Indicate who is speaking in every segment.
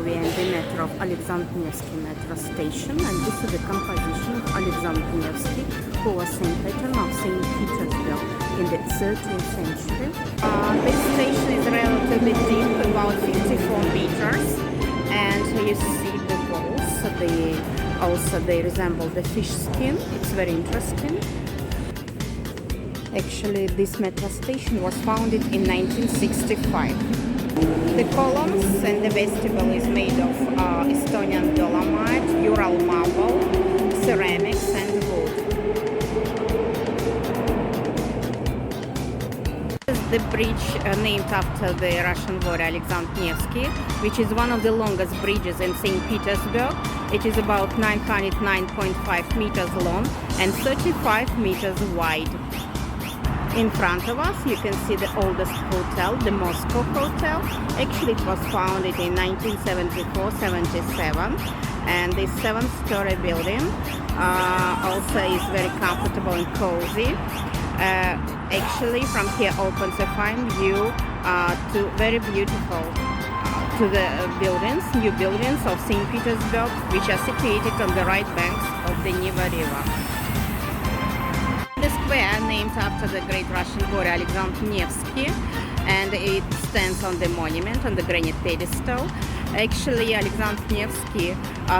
Speaker 1: we are in the metro of Nevsky metro station, and this is the composition of Nevsky, who was Saint patron of Saint Petersburg in the 13th century. This station is relatively deep, about 54 meters, and you see the walls. They resemble the fish skin. It's very interesting. Actually, this metro station was founded in 1965. The columns and the vestibule is made of Estonian dolomite, Ural marble, ceramics and wood. This is the bridge named after the Russian warrior Alexander Nevsky, which is one of the longest bridges in St. Petersburg. It is about 909.5 meters long and 35 meters wide. In front of us, you can see the oldest hotel, the Moscow Hotel. Actually, it was founded in 1974-77, and this 7-story building also is very comfortable and cozy. Actually, from here opens a fine view to very beautiful to the buildings, new buildings of St. Petersburg, which are situated on the right banks of the Neva River. The square named after the great Russian warrior Alexander Nevsky, and it stands on the monument on the granite pedestal. Actually, Alexander Nevsky,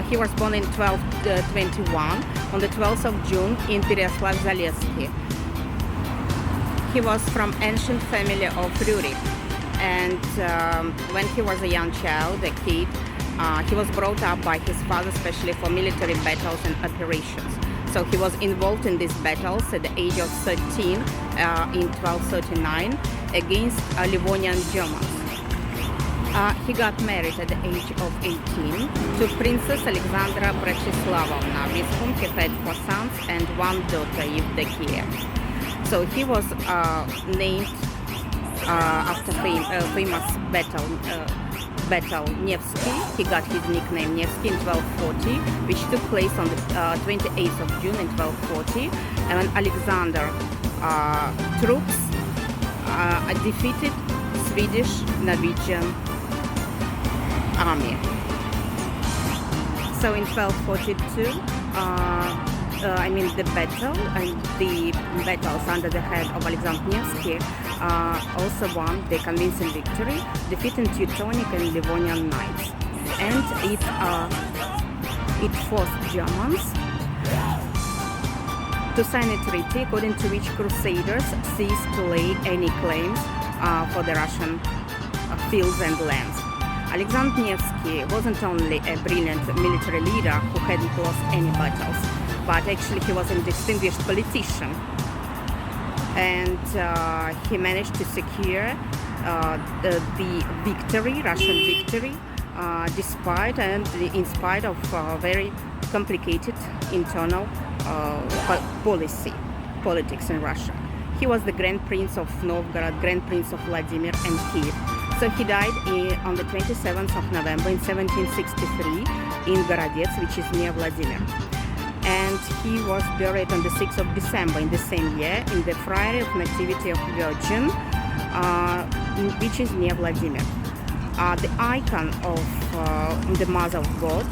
Speaker 1: he was born in 1221 on the 12th of June in Pereyaslav-Zalesky. He was from ancient family of Rurik, and when he was a young child, a kid, he was brought up by his father, especially for military battles and operations. So he was involved in these battles at the age of 13 in 1239 against Livonian Germans. He got married at the age of 18 to Princess Alexandra Bracheslavovna, with whom he had 4 sons and 1 daughter, Evdokia. So he was named after famous battle Nevsky. He got his nickname Nevsky in 1240, which took place on the 28th of June in 1240, and when Alexander troops defeated Swedish Norwegian army. So in 1242, the battles under the head of Alexander Nevsky also won the convincing victory, defeating Teutonic and Livonian knights, and it forced Germans to sign a treaty according to which Crusaders ceased to lay any claims for the Russian fields and lands. Alexander Nevsky wasn't only a brilliant military leader who hadn't lost any battles, but actually he was a distinguished politician, and he managed to secure the victory, Russian victory, in spite of very complicated internal politics in Russia. He was the Grand Prince of Novgorod, Grand Prince of Vladimir and Kiev. So he died on the 27th of November in 1763 in Gorodets, which is near Vladimir. And he was buried on the 6th of December in the same year in the Friary of Nativity of Virgin, which is near Vladimir. The icon of the Mother of God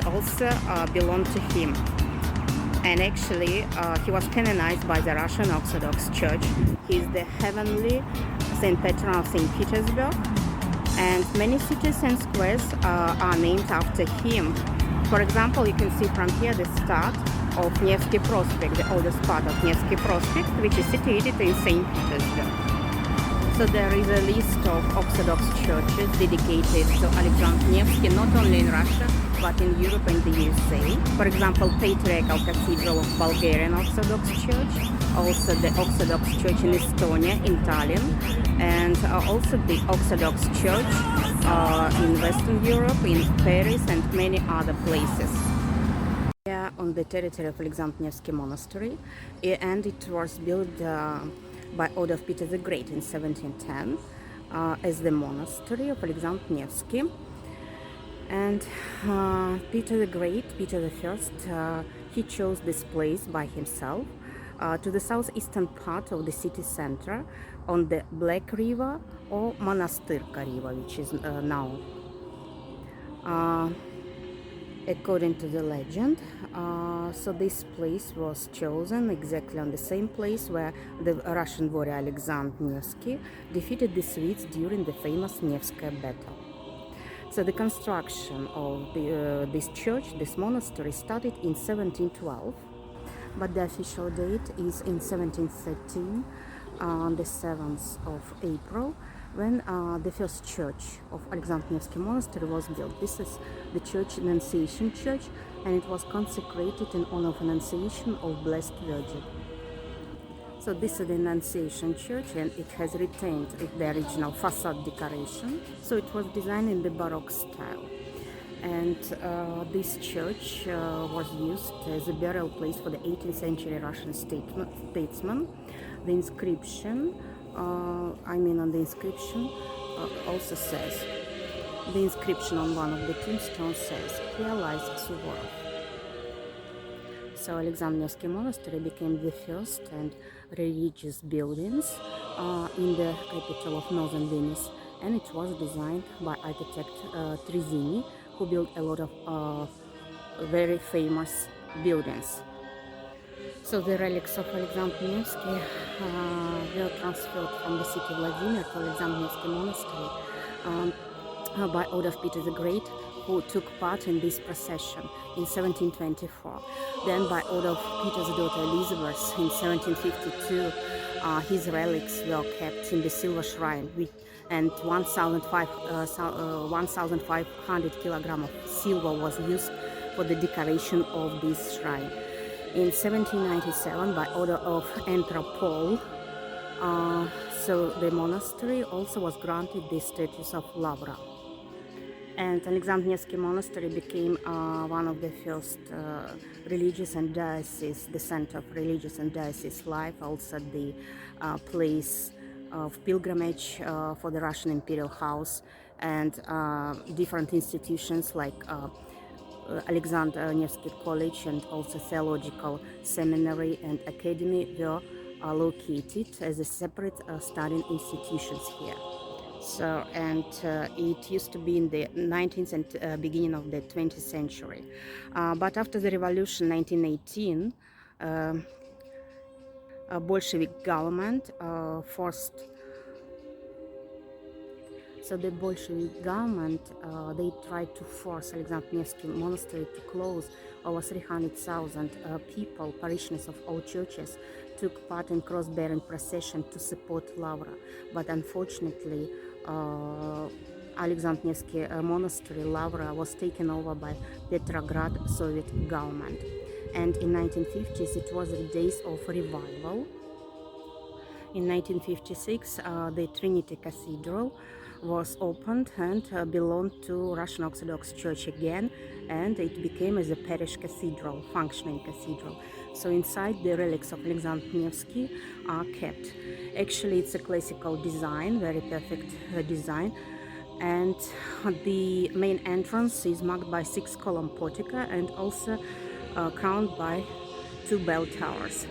Speaker 1: also belonged to him. And actually, he was canonized by the Russian Orthodox Church. He is the heavenly Saint Patron of St. Petersburg, and many cities and squares are named after him. For example, you can see from here the start of Nevsky Prospect, the oldest part of Nevsky Prospect, which is situated in St. Petersburg. So there is a list of Orthodox churches dedicated to Alexander Nevsky, not only in Russia, but in Europe and the USA. For example, Patriarchal Cathedral of Bulgarian Orthodox Church, also the Orthodox Church in Estonia, in Tallinn, and also the Orthodox Church in Western Europe, in Paris, and many other places. Yeah, on the territory of Alexander Nevsky Monastery, and it was built by order of Peter the Great in 1710 as the monastery of Alexander Nevsky. And Peter the Great, Peter the First, he chose this place by himself to the southeastern part of the city center on the Black River or Monastyrka River, which is now. Uh, According to the legend, so this place was chosen exactly on the same place where the Russian warrior Alexander Nevsky defeated the Swedes during the famous Nevsky battle. So the construction of this church, this monastery, started in 1712, but the official date is in 1713, on the 7th of April, when the first church of Alexander Nevsky Monastery was built. This is the church, Annunciation Church, and it was consecrated in honor of Annunciation of Blessed Virgin. So this is the Annunciation Church, and it has retained the original facade decoration. So it was designed in the Baroque style. And this church was used as a burial place for the 18th century Russian statesman. The inscription, on the inscription also says, the inscription on one of the tombstones says, "Here lies Suvorov." So Alexander Nevsky Monastery became the first and religious buildings in the capital of northern Venice, and it was designed by architect Trezini, who built a lot of very famous buildings. So the relics of Alexander Nevsky were transferred from the city of Vladimir to Alexander Nevsky Monastery by order of Peter the Great, who took part in this procession in 1724. Then by order of Peter's daughter Elizabeth in 1752, his relics were kept in the silver shrine, and 1,500 kilograms of silver was used for the decoration of this shrine. In 1797, by order of Emperor Paul, so the monastery also was granted the status of lavra. And Alexander Nevsky Monastery became one of the first religious and diocese, the center of religious and diocese life, also the place of pilgrimage for the Russian Imperial House, and different institutions like Alexander Nevsky College and also Theological Seminary and Academy were located as a separate studying institutions here. So, and it used to be in the 19th and beginning of the 20th century. But after the revolution 1918, Bolshevik government forced. So the Bolshevik government, they tried to force Alexander Nevsky Monastery to close. Over 300,000 people, parishioners of all churches, took part in cross-bearing procession to support Lavra. But unfortunately, Alexander Nevsky Monastery, Lavra, was taken over by Petrograd Soviet government. And in 1950s, it was the days of revival. In 1956, the Trinity Cathedral was opened and belonged to Russian Orthodox Church again, and it became as a parish cathedral, functioning cathedral. So inside, the relics of Alexander Nevsky are kept. Actually, it's a classical design, very perfect design, and the main entrance is marked by 6-column portico and also crowned by 2 bell towers.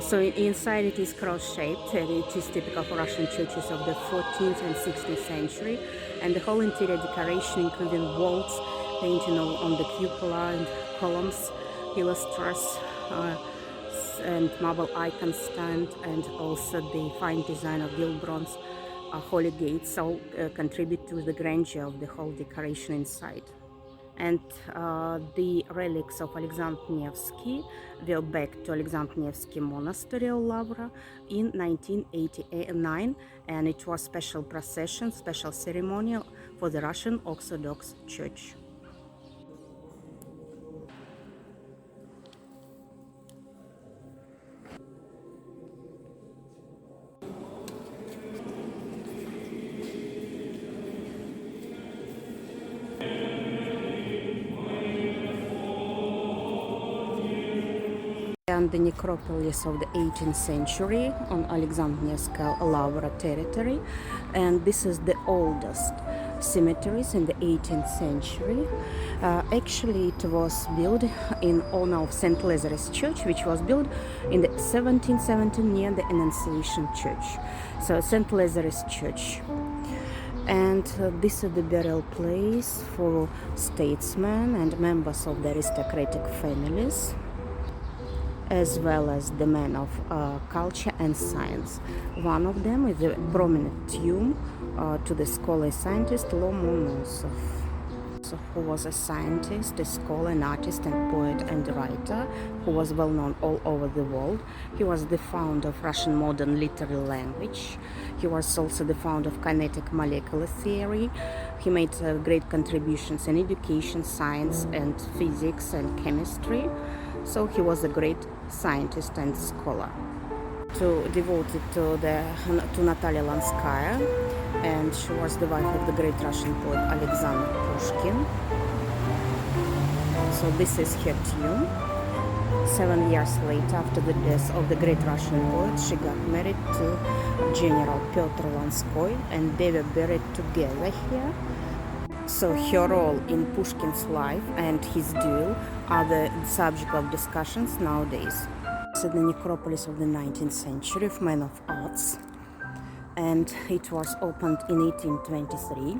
Speaker 1: So inside it is cross-shaped, and it is typical for Russian churches of the 14th and 16th century, and the whole interior decoration, including vaults, painting on the cupola and columns, pilasters, and marble icon stand, and also the fine design of gilt bronze holy gates all contribute to the grandeur of the whole decoration inside. And the relics of Alexander Nevsky were back to Alexander Nevsky Monastery of Lavra in 1989, and it was special procession, special ceremonial for the Russian Orthodox Church. And the necropolis of the 18th century on Alexander Nevsky Lavra territory, and this is the oldest cemeteries in the 18th century. Actually, it was built in honor of St. Lazarus Church, which was built in the 1770 near the Annunciation Church. So St. Lazarus Church. And this is the burial place for statesmen and members of the aristocratic families, as well as the men of culture and science. One of them is a prominent tomb to the scholar scientist Lomonosov, who was a scientist, a scholar, an artist, and poet and writer who was well known all over the world. He was the founder of Russian modern literary language. He was also the founder of kinetic molecular theory. He made great contributions in education, science, and physics and chemistry. So he was a great scientist and scholar. Devoted to Natalia Lanskaya, and she was the wife of the great Russian poet Alexander Pushkin. So this is her tomb. 7 years later, after the death of the great Russian poet, she got married to General Pyotr Lanskoy, and they were buried together here. So her role in Pushkin's life and his duel are the subject of discussions nowadays. It's the necropolis of the 19th century of men of arts, and it was opened in 1823.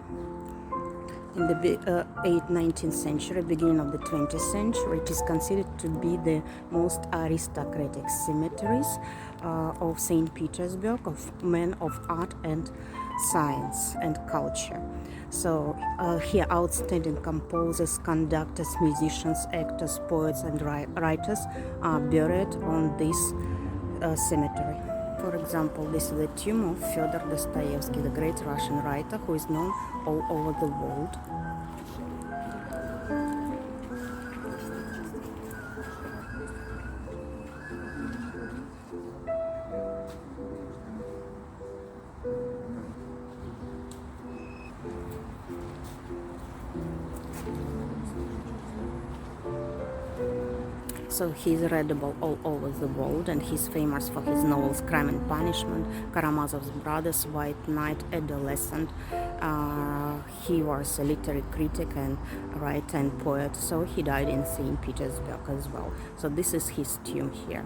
Speaker 1: In the 19th century, beginning of the 20th century, it is considered to be the most aristocratic cemeteries of St. Petersburg, of men of art and science and culture. So here outstanding composers, conductors, musicians, actors, poets and writers are buried on this cemetery. For example, this is the tomb of Fyodor Dostoevsky, the great Russian writer who is known all over the world. So he's readable all over the world, and he's famous for his novels Crime and Punishment, Karamazov's Brothers, White Knight, Adolescent. He was a literary critic and writer and poet, so he died in St. Petersburg as well. So this is his tomb here.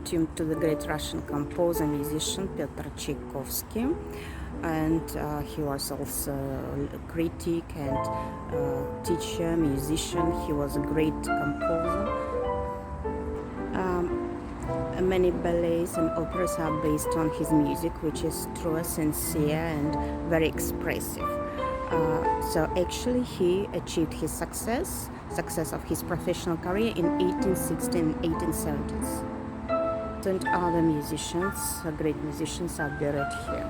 Speaker 1: Tomb to the great Russian composer, musician Pyotr Tchaikovsky, and he was also a critic and teacher, musician. He was a great composer. Many ballets and operas are based on his music, which is true, sincere, and very expressive. So actually he achieved his success of his professional career in 1860s and 1870s. And other musicians, great musicians, are buried here.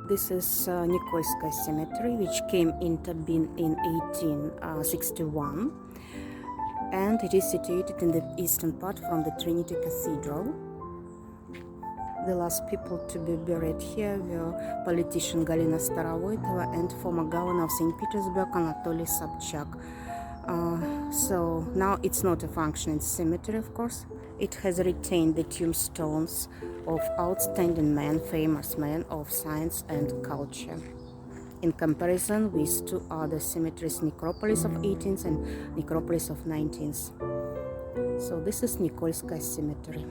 Speaker 1: This is Nikolskoye Cemetery, which came into being in 1861, and it is situated in the eastern part from the Trinity Cathedral. The last people to be buried here were politician Galina Starovoytova and former governor of St. Petersburg Anatoly Sobchak. So now it's not a functioning cemetery, of course. It has retained the tombstones of outstanding men, famous men of science and culture, in comparison with two other cemeteries, necropolis of 18th and necropolis of 19th. So this is Nikolskoye Cemetery.